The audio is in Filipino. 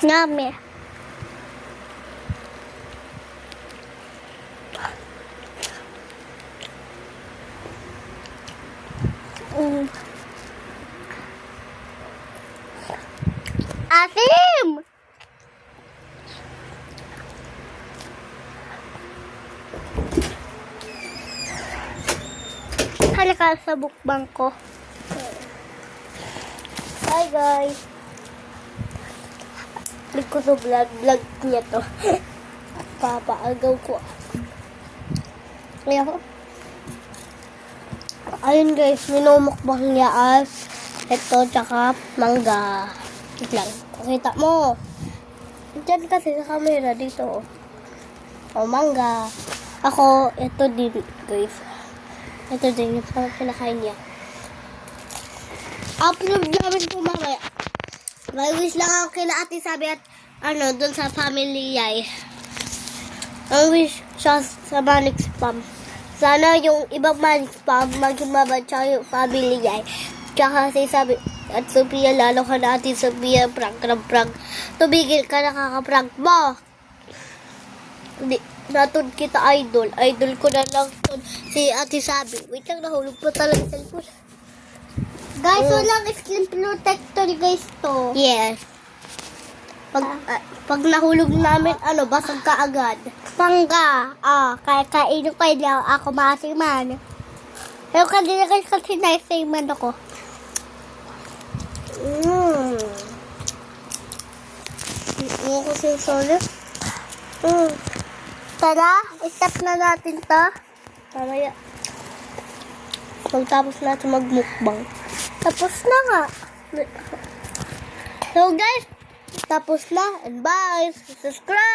Yummy. Asim! Halika sa bukbang ko. Hi guys. Balik ko sa vlog niya to. Papaagaw ko. Ayun. Ayun guys, minumukbang niya as ito tsaka mangga. Wait lang. Kita mo. Diyan kasi sa camera dito. O mangga. Ako, ito din guys. Ito din yung pinakain niya. Upload namin po mamaya. May wish lang ako kina ate sabi at dun sa family yay. Ang wish siya sa Manic Spam. Sana yung ibang Manic Spam maging mabansya yung family yay. Tsaka si sabi at Sophia, lalo ka na ate Sophia, prank. Tumigil ka, nakaka-prank mo. Hindi, natun kita idol. Idol ko na lang si ate sabi. Wait lang, nahulog po talaga sa cellphone. Guys, walang screen protector guys to. Yes. Pag nahulog namin, basag ka agad. Pangga. Kainin ko lang ako masiman. Pero kanina guys, kasi nasiman ako. Hindi ko sinusulit. Tara, stop na natin to. Mamaya. Pagtapos natin magmukbang. Tapos na nga. So guys, tapos na and bye. Subscribe.